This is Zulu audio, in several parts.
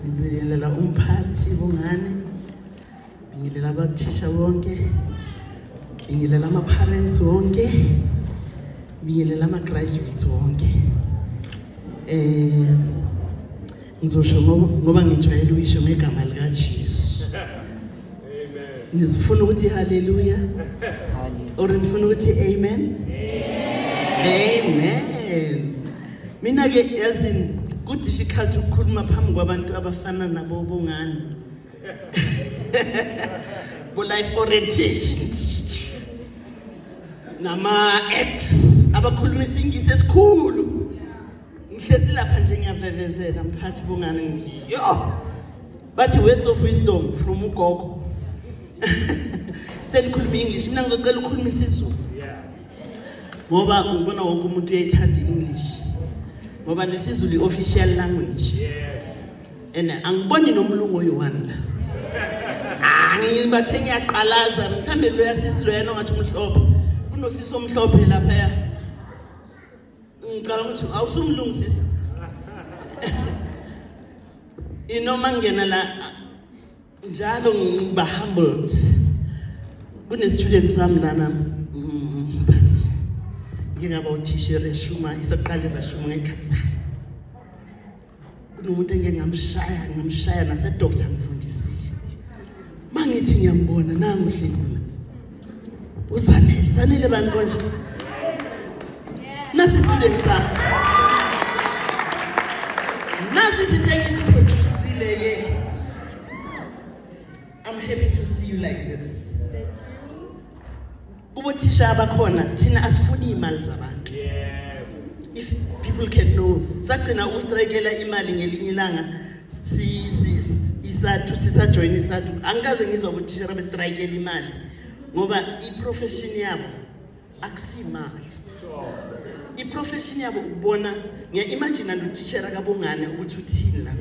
Ngibingelela umphathi bongane. Ngibingelela abathisha bonke. Ngibingelela ama-parents wonke. Ngibingelela ama-graduates wonke. Ngizosho ngoba ngijwayele ukuyisho ngegama lika Jesu. Amen. Ngizifuna ukuthi hallelujah. Or ngifuna ukuthi amen. Amen. Mina ke yazini ku difficult ukukhuluma phambi kwabantu abafana nabo bongane. Bo life orientation nama ex abakhuluma isingisi esikhulu. Ngihlezi lapha nje ngiyavevezela mphathi bongane ngithi yo bathi words of wisdom from ugogo. Senikhuluma English mina ngizocela ukukhuluma isiZulu. Ngoba ngibona wonke umuntu uyayithanda English. Ngoba nesizulu official language. And angiboni nomlungu oyi-one la. Ngibathe ngiyaqalaza mhlambe lo yasisi lo yena ongathi umhlophe. Kunosisi omhlophe lapha ya. Ngicela ukuthi awusumlungu sisi. Inoma ngena la njalo ngiba humbled. Kune students sami lana mphathi. Ngingaba uthishere eshuma isaqale bashuma ngayikhatha. Kunomuntu engeke ngamshaya nase doctor ngifundisile. Mangithi ngiyambona nangu uhlezi. Uzanele bantu konje. Nasi students sami. Nasi izinto engisiproducile ye. I'm happy to see you like this. Ubothisha abakhona thina asifuni imali zabantu. If people can know sagcina ustrikela imali ngelinye ilanga sisa join isathu angikaze ngizwa ubothisha bestrikela imali ngoba iprofession yabo akusimali. Iprofession yabo ukubona ngiya-imagine andutishera kabongane ukuthi uthini la.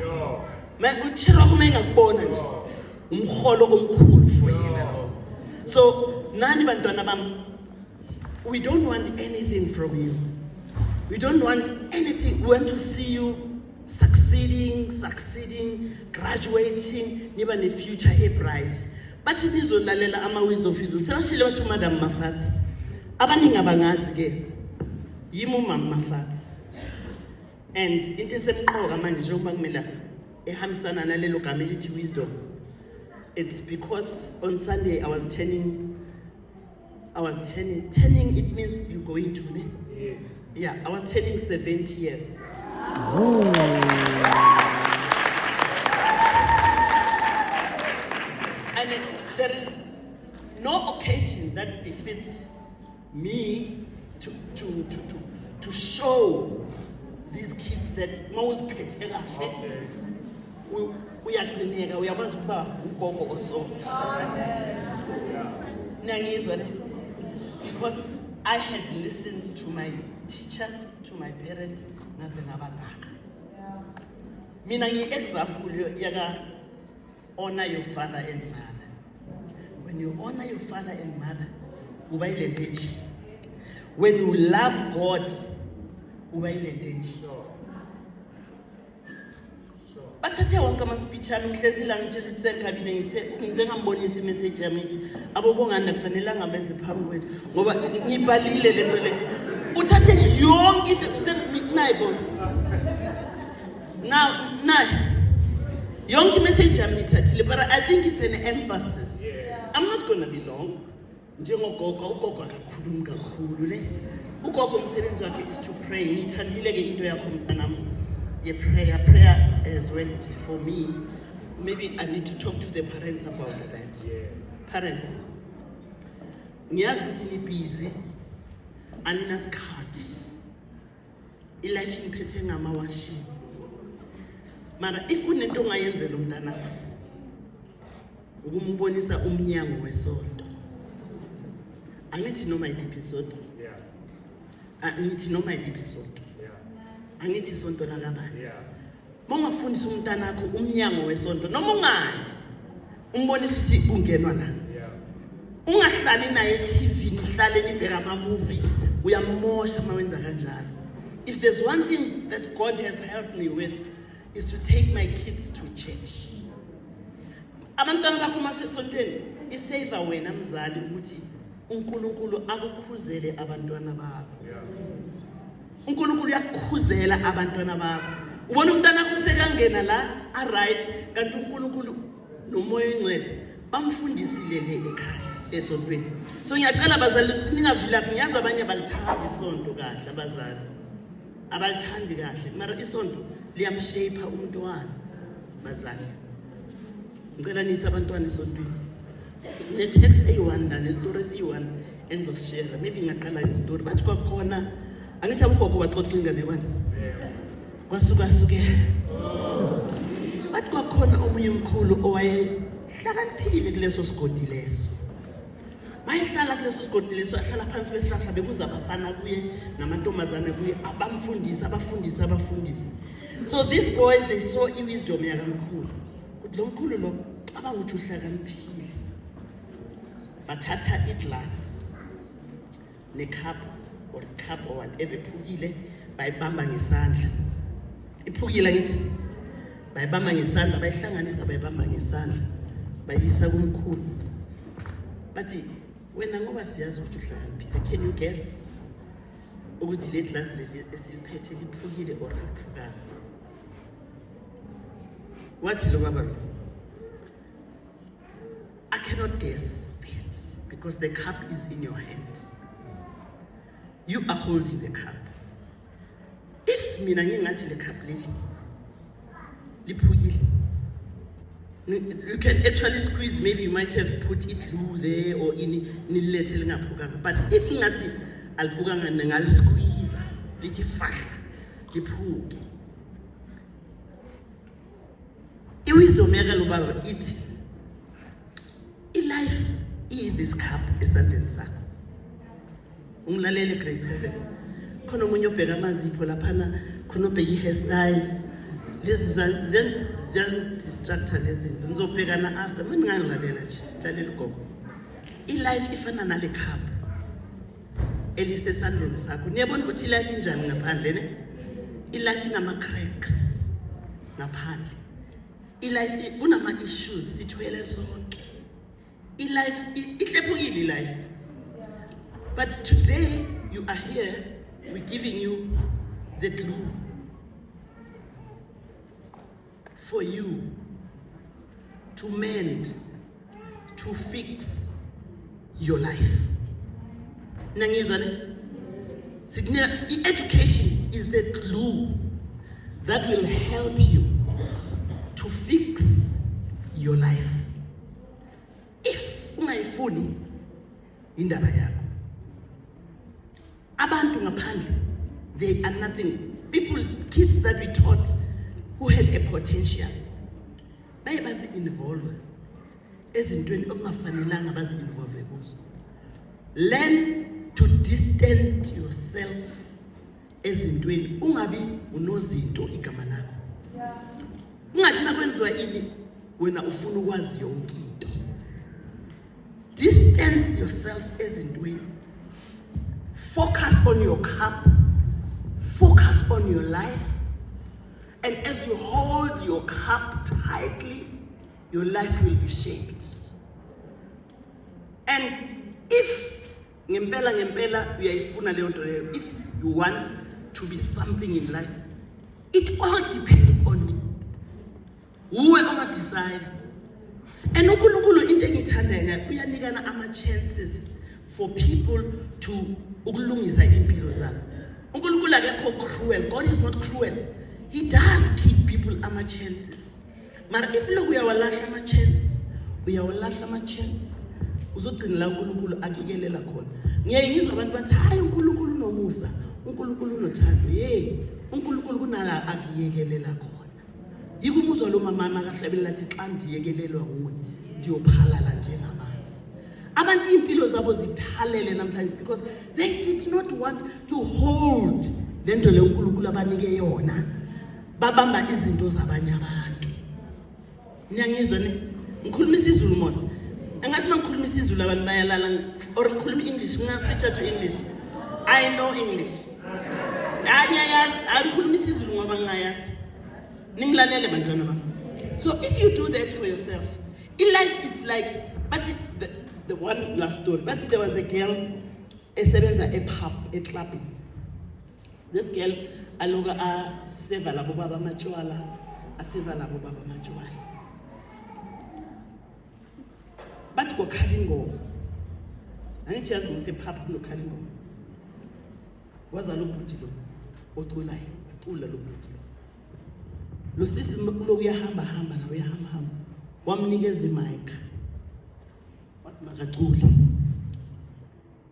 Uthisha wakho mengakubona nje umkholo omkhulu for yena lo. So nani bantwana bam, we don't want anything from you. We don't want anything. We want to see you succeeding, graduating, niba ne future bright. But nizolalela ama-words of wisdom. Sebashile bathi uMadam Mafatsi. Abaningi abangazi ke yimi uMama Mafatsi. And into esemqoka manje njengoba kumela ehambisana nalelo gama elithi wisdom. It's because on Sunday I was turning, it means you're going to, ne? Yeah, I was turning 70 years. And there is no occasion that befits me to show these kids that most people uyaqineka uyakwazi ukuba ugogo oso. Nangizwa ne? Because I had listened to my teachers, to my parents, ngaze ngabangaka. Mina ngi-example yaka honor your father and mother. When you honor your father and mother, uba ilenteji. When you love God, uba ilenteji. Bathathe wonke ama-speech ami ngihlezi la ngitshela ukuthi senkabile ngize ngambonisa imessage yami ithi abobongane kufanelanga beze phambi kwethu ngoba ngibhalile lento le. Uthathe yonke into nayi boss. Now yonke imessage yami ngithathile, but I think it's an emphasis. I'm not going to be long. Njengogogo ugogo akakhulumi kakhulu le. Ugogo umsebenzi wakhe is to pray. Ngithandile ke into yakho mntanami. Prayer has went for me. Maybe I need to talk to the parents about that. Parents, ngiyazi ukuthi ni busy, aninasikhathi. Ilife iniphethe ngamawashi. Mara if kunento ongayenzela umntana, ukumbonisa umnyango wesonto. Angithi noma iliphi isonto. Angithi noma iliphi isonto. Angithi isonto la kabani. Mongafundisa umntana wakho umnyango wesonto noma ungayi. Umbonisa ukuthi ungenwa la. Ungahlali naye TV nihlale nibheka ama movie uyamosha mawenza kanjalo. If there's one thing that God has helped me with is to take my kids to church. Abantwana bakho masesontweni isave wena mzali ukuthi uNkulunkulu akukhuzele abantwana bakho. uNkulunkulu uyakukhuzela abantwana bakho. Ubona umntana wakho sekangena la a right kanti uNkulunkulu nomoya ongcwele bamfundisile le ekhaya esontweni. So ngiyacela abazali ningavilaphi, ngiyazi abanye balithanda isonto kahle abazali. Abalithandi kahle mara isonto liyamshape umntwana bazali. Ngicela nisa abantwana esontweni. Ne text eyi1 la ne stories eyi1 engizosishare. Maybe ngaqala ngestory bathi kwakhona angithi abugogo baxoxa ingane bani. Kwasuka bathi kwakhona omunye umkhulu owayehlakaniphile kuleso sigodi leso. Mayehlala kuleso sigodi leso ahlala phansi kwesihlahla bekuza abafana kuye namantombazane kuye abafundisa. So these boys they saw iwisdom yakamkhulu. Kuthi lo mkhulu lo abanguthi uhlakaniphile. Bathatha iglass ne cup or whatever iphukile bayibamba ngesandla. Iphukile ngithi bayibamba ngesandla bayihlanganisa bayibamba ngesandla bayisa kumkhulu. Bathi wena ngoba siyazi ukuthi uhlakaniphile, can you guess ukuthi le glass le esiliphethe liphukile or liphukanga? Wathi lo baba lo, I cannot guess that because the cup is in your hand. You are holding the cup. If mina ngingathi le cup leli liphukile, you can actually squeeze, maybe you might have put it glue there or nilethe lingaphukanga. But if ngathi aliphukanga ngalisqueeze lithi fahla liphuke. Iwisdom yakalo baba ithi life is this cup esandleni sakho. Ungilalele grade 7. Khona umunye obheka amazipho laphana, khona obheka i-hairstyle. Lezi distractor lezinto. Nizobhekana after. Mina ngingalela nje, lalela ugogo. I-life ifana nale cup elisesandleni sakho. Niyabona ukuthi i-life injani ngaphandle ne? I-life inama cracks ngaphandle. I-life kunama issues sithwele sonke. I-life ihlephukile i-life. But today you are here, we're giving you the glue for you to mend, to fix your life. Nangizwane? Education is the glue that will help you to fix your life. If ungayifuni indaba yakho. Abantu ngaphandle, they are nothing. Kids that we taught who had a potential, baye bazi-involve ezintweni okungafanelanga bazi-involve kuzo. Learn to distance yourself ezintweni, ungabi unozinto igama lakho. Ungathi nakwenziwa ini wena ufuna ukwazi yonke into. Distance yourself ezintweni. Focus on your cup. Focus on your life. And as you hold your cup tightly, your life will be shaped. And if ngempela uyayifuna leyo nto leyo, if you want to be something in life, it all depends on you. Uwe ongadecide. And uNkulunkulu into engithandanga uyanikana ama-chances for people to ukulungisa impilo zabo. uNkulunkulu akekho cruel. God is not cruel. He does give people ama-chances. Mara if loku uyawalahla ama-chance, uzogcina la uNkulunkulu akikelela khona. Ngiye ngizwa abantu bathi hayi uNkulunkulu nomusa, uNkulunkulu unothando. uNkulunkulu kunala akiyekelela khona. Yiko umuzwa lo mama akahlabelela athi xa ndiyekelelwa nguwe ndiyophalala njengamanzi. Abantu impilo zabo ziphalele namhlanje because they did not want to hold lento le uNkulunkulu abanike yona. Babamba izinto zabanye abantu. Niyangizwa ne? Ngikhuluma isiZulu mos. Engathi mangikhuluma isiZulu abantu bayalala or ngikhuluma English, ngingaswitcha to English. I know English. Angiyazi, angikhuluma isiZulu ngoba ngingayazi. Ningilalele bantwana bami. So if you do that for yourself, in life it's like, but the one last story, but there was a girl, esebenza a clubbing. This girl, aloga a seva labo baba machwala, a seva labo baba machwala. But go kalingo. I need to ask myself, pap no kalingo. Was a loputilo, otulai, atula loputilo. Lo system lo uyahamba hamba na uyahamba hamba. Wamnikeza mic. What makatula.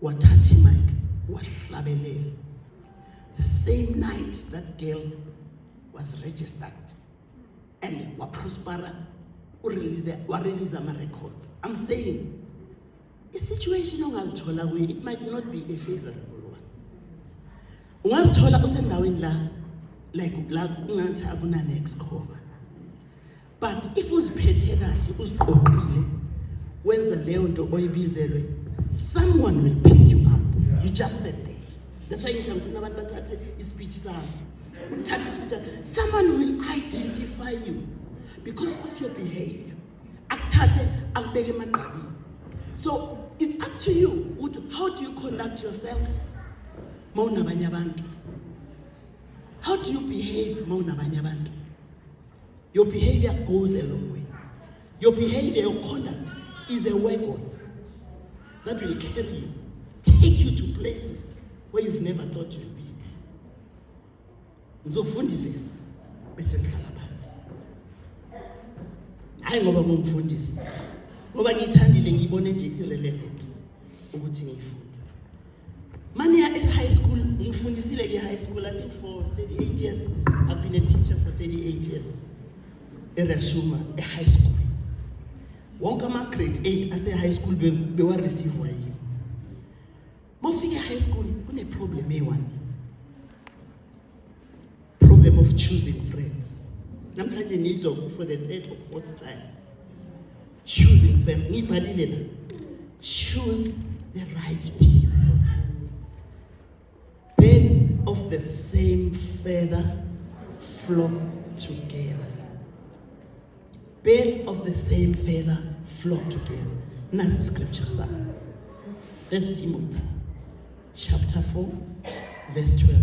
Wathathi mic, wahlabelela. The same night that girl was registered and wa prospera release ama records. I'm saying a situation ongazithola kuyo, it might not be a favorable one. Ungazithola usendaweni la like ungathi akuna next cover. But if uziphethe kahle, uziqoqile, wenza leyo nto oyibizelwe, someone will pick you up. You just said that. That's why ngithanda ufuna abantu bathathe ispeech sami. Uthathe ispeech. Someone will identify you because of your behavior. Akuthathe akubeke emagqabini. So it's up to you. How do you conduct yourself? Mawunabanye abantu. How do you behave mawunabanye abantu? Your behavior goes a long way. Your behavior, your conduct is a weapon that will carry you, take you to places where you've never thought you'd be. Ngizofunda ivesi bese ngihlala phansi. Hayi ngoba ngumfundisi. Ngoba ngithandile ngibone nje irrelevant ukuthi ngiyifunde. Mani at high school, ngifundisile ke high school I think for 38 years. I've been a teacher for 38 years. Erashuma, a high school. Wonke ama grade 8 ase high school bewa receive yini. Mawufika high school kune problem one. Problem of choosing friends. Namhlanje nizwa for the third or fourth time. Choosing friends. Ngibhalile la. Choose the right people. Birds of the same feather flock together. Birds of the same feather flock together. Nasi scripture sir. 1 Timothy chapter 4 verse 12.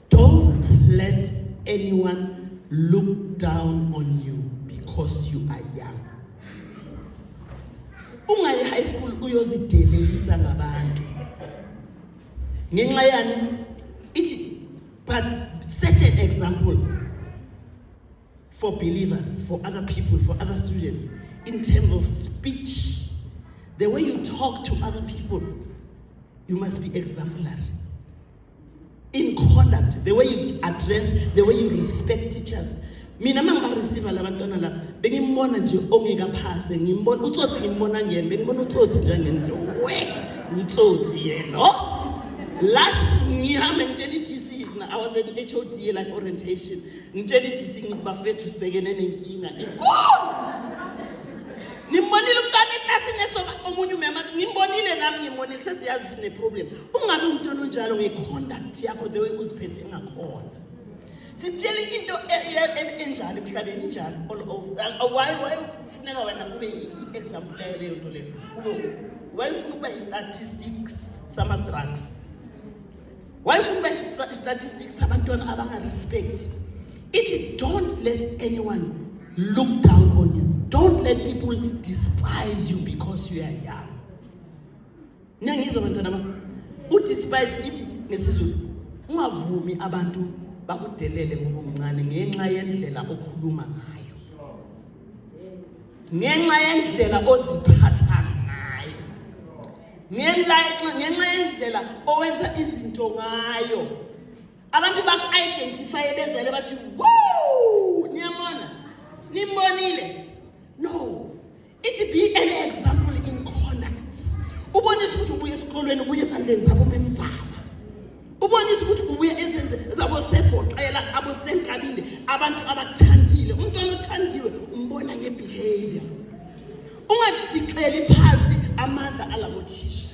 Don't let anyone look down on you because you are young. Ungayi high school uyozidelelisa ngabantu. Ngenxa yani ithi but set an example for believers, for other people, for other students, in terms of speech. The way you talk to other people, you must be exemplary. In conduct, the way you address, the way you respect teachers. Mina manga receive labantwana la bengimbona nje ongeka phase ngimbona utsotsi ngimbona ngene bengibona utsotsi njengeni we utsotsi yena last ngihamba ngitshela iDC I was at HOD life orientation ngitshela iDC ngibafethu sibhekene nenkinga nimbonile ukani eplasini esoba omunye umama ngimbonile nami ngimbonile sesiyazi sine problem ungabe umuntu onjalo ngeconduct yakho the way uziphethe ngakhona sitshela into enjalo emhlabeni injalo all over why ufuneka wena ube i-example leyo nto leyo why ufuna ukuba i-statistics sama drugs why ufuna ukuba i-statistics sabantwana abangarespect it don't let anyone look down on you. Don't let people despise you because you are young. Nangizwa bantwana ba udespise ithi ngesizulu ungavumi abantu bakudelele ngoba umncane ngenxa yendlela okhuluma ngayo. Ngenxa yendlela oziphatha ngayo. Ngenxa yendlela owenza izinto ngayo. Abantu baku-identify bezele bathi woo niyamona nimbonile. No, it be an example in conduct. Ubonisa ukuthi ubuye esikolweni ubuye esandleni zabo memvama. Ubonisa ukuthi ubuye esandleni zabo sefoqela abo senkabinde abantu abakuthandile. Umntwana othandiwe umbona ngebehavior. Ungadiclare phansi amandla alabo thisha.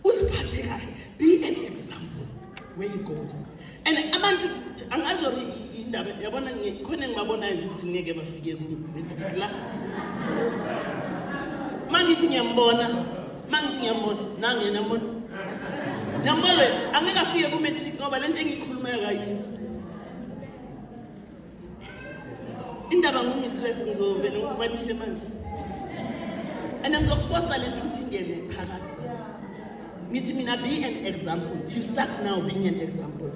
Usiphathe kahle. Be an example where you go. And abantu angazori indaba yabona khona ngibabonayo nje ukuthi ngeke bafike ku-matric la. Mangithi ngiyambona nange ngiyambona. Ngiyambona angeke afike ku-matric ngoba lento engiyikhulumayo kayizwa. Indaba ngumstress ngizovela ngipanishe manje. And ngizokufoster lento ukuthi ingene phakathi. Ngithi mina be an example. You start now being an example.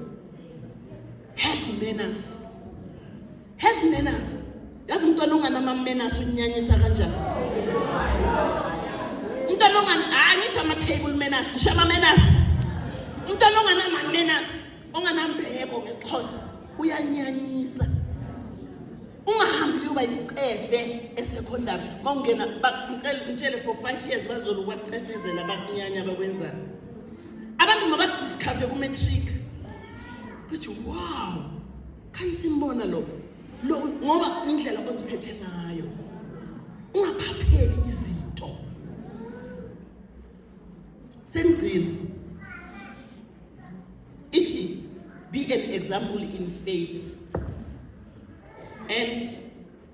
Have manners. Have manners. Yazi umntwana onganama manners unyanyisa kanjani? Umntwana ngisho ama-table manners, ngisho ama-manners. Umntwana onganama manners, onganambeko ngesixhosa, uyanyanyisa. Ungahambi uba isicefe esecondary. Mawungena ngitshele for 5 years bazoloku bacefezela abakunyanya abakwenzana. Abantu mabadiscover ku-matric. Kuthi wow, khani simbona lo ngoba indlela oziphethe ngayo ungaphapheli izinto. Sengcina ithi be an example in faith and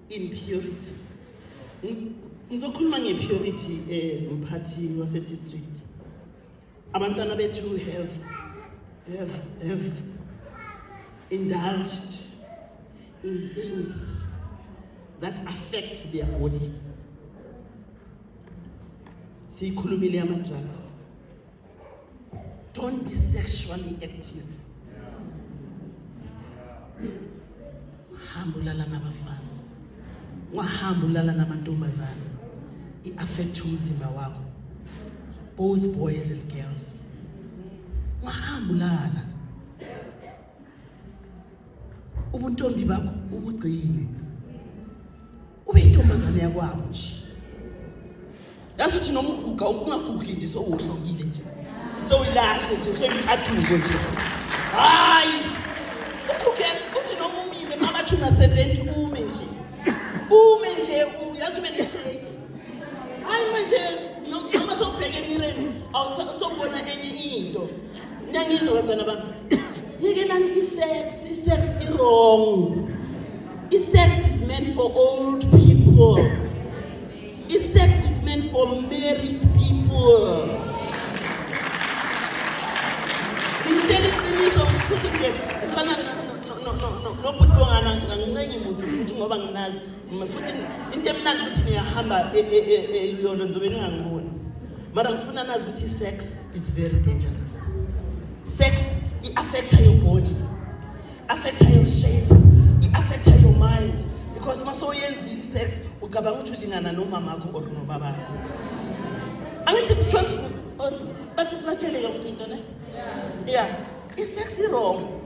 in purity. Ngizokhuluma nge-purity mphathini wase district. Abantwana bethu have indulged in things that affect their body. Sikhulumile ama-drugs. Don't be sexually active. Hambulala nabafana. Wahambulala namantombazana. I-affect umzimba wakho. Both boys and girls. Wahambulala. Ubuntombi bakho ubugcine. Ube intombazane yakwabo nje. Yazi uthi noma uguga ungagugi nje sowohlokile nje. Soyilahle nje soyithathuko nje. Hayi. Uguge uthi noma umile mabathi una-70 ume nje. Ume nje yazi ube neshake. Hayi manje noma sobheka emireni awusawubona enye into. Nangizwa bantwana bami. Yeke nani i-sex is wrong. I-sex is meant for old people. I-sex is meant for married people. Ngitshela iqiniso futhi nje ufana nobhuti bongana ngancenga umuntu futhi ngoba nginazi futhi into emnandi ukuthi niyahamba eluyolo nzobe ningangiboni. Mara ngifuna nazi ukuthi i-sex is very dangerous. Sex it affects your body, affects your shape, it affects your mind. Because maso yenzi sex ucabanga ukuthi ulingana nomama wakho or nobaba wakho. Angithi kuthiwa bathi sibatshele yonke into ne? Yeah. Is-sex wrong?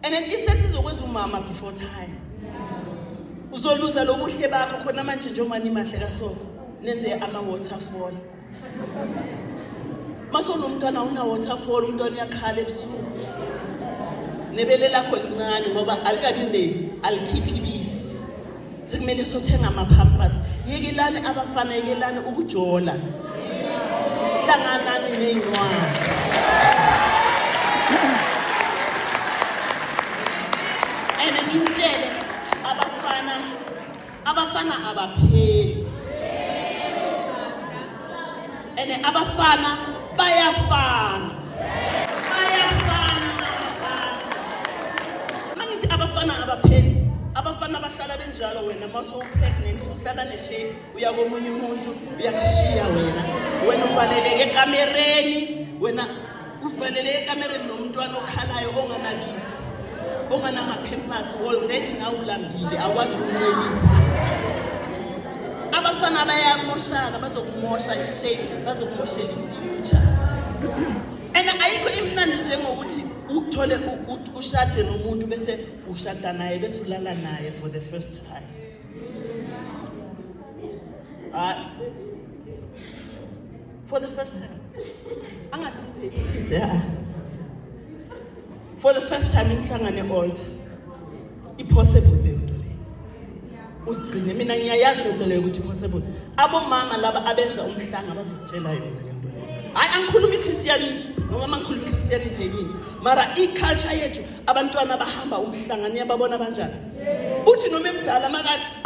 And then is-sex izokwenza umama before time. Uzoluza lobuhle bakho khona manje nje umani mahle kaso nenze ama-waterfall. Maso nomntwana una-waterfall umntwana uyakhala ebusuku. Nebele lakho lincane ngoba alikabi ready, alikhiphi ibisi. Sekumele sothenga ama-pampers. Yekelani abafana, yekelani ukujola. Hlanganani ney'ncwadi. And ngintshele abafana abapheli. And abafana bayafana. Mangithi abafana abapheli. Abafana bahlala benjalo wena maso pregnant uhlala neshape uya komunye umuntu uyakushiya wena ufanele ekamereni nomntwana okhalayo onganakisi onganama-pampers already nawulambile akwazi ukuncelisa. Abafana bayamoshana bazokumosha ishape bazokumoshela ifuture. And ayikho imnandi njengokuthi uthole ushade nomuntu bese ushada naye bese ulala naye for the first time. For the first time. For the first time inhlangane old. Impossible leyo nto leyo. Usigcine mina ngiyayazi lento leyo ukuthi impossible. Abomama laba abenza umhlanga bazokutshela yona lento leyo. Hayi angikhuluma iChristianity noma mangikhuluma iChristianity yini mara iculture yethu abantwana bahamba umhlangano yababona kanjani uthi noma emdala makathi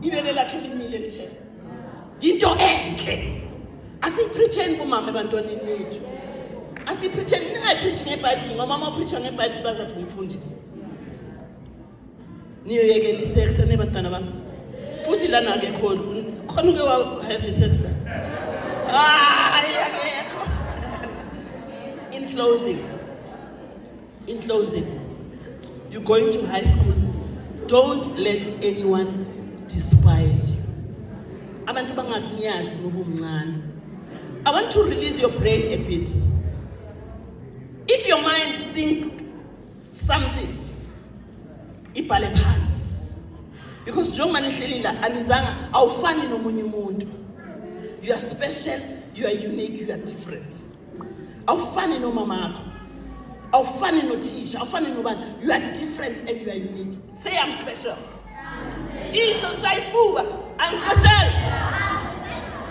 ibele lakhe limile lithe into enhle asipreacheni kumama ebantwaneni bethu asipreacheni ningayipreach ngeBhayibheli ngoba uma upreacha ngeBhayibheli bazathi umfundisi niyoyekela isex nebantwana bami futhi lana ke khona uke wa have sex la In closing, you're going to high school. Don't let anyone despise you. Abantu bangakunyazi ngoba umncane. I want to release your brain a bit. If your mind thinks something, ibhale phansi. Because njengoba nihleli la anizanga awufani nomunye umuntu. You are special, you are unique, you are different. Awufani nomama wakho. Awufani nothisha, awufani nobani. You are different and you are unique. Say I'm special. Isho shayisifuba. I'm special.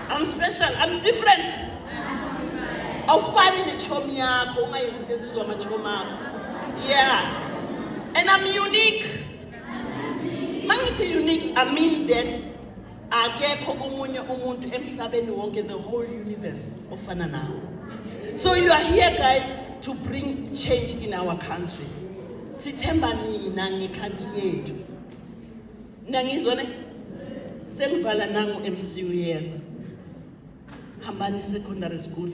I'm special. I'm different. Awufani nechomi yakho, ungayenzi into ezizwa amachomi akho. Yeah. And I'm unique. Mangithi unique, I mean that akekho omunye umuntu emhlabeni wonke, the whole universe ofana nawe. So you are here, guys, to bring change in our country. Sithemba nina ngekhanti yethu. Nangizwa ne? Sengivala nangu MC uyeza. Hambani secondary school.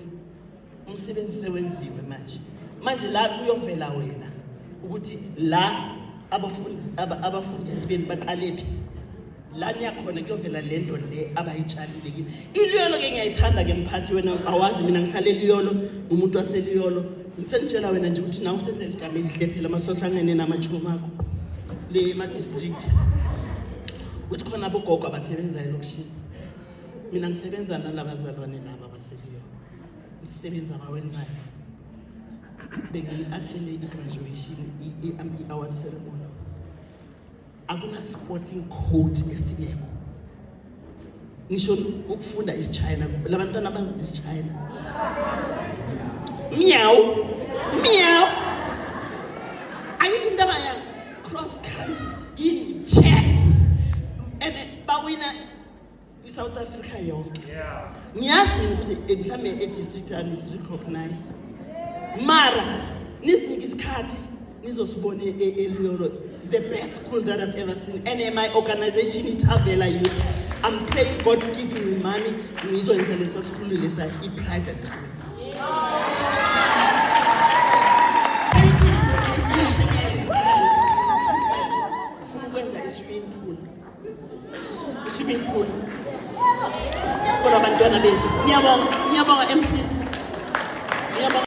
Umsebenzi sewenziwe manje. Manje la kuyovela wena ukuthi la abafundisi beni baqalephi. La niyakhona kuyovela lento le abayitshalile kini. Iliyolo ke ngiyayithanda ke mphathi wena awazi mina ngihlale eliyolo umuntu waseliyolo. Ngisentshela wena nje ukuthi nawe usenzele igama elihle phela masohlangene namachomi akho le ma district. Uthi khona abogogo abasebenza elokushini. Mina ngisebenza nalabazalwane laba abaseliyo. Umsebenzi abawenzayo. Bengi-attend i-graduation, i-award ceremony. Akuna sporting code esingekho. Ngisho ukufunda isiChina, labantwana bazi isiChina. Meow. Meow. Ayikho indaba ya cross country in chess. And bawina South Africa yonke. Ngiyazi mina ukuthi mhlambe e-district ami is recognized. Mara nisinike isikhathi nizosibone eLiyolo, the best school that I've ever seen. And my organization Ithavela Youth, I'm praying God give me money ngizoyenza lesa school lesa i-private school. Swimming pool for abantwana bethu. Ngiyabonga MC.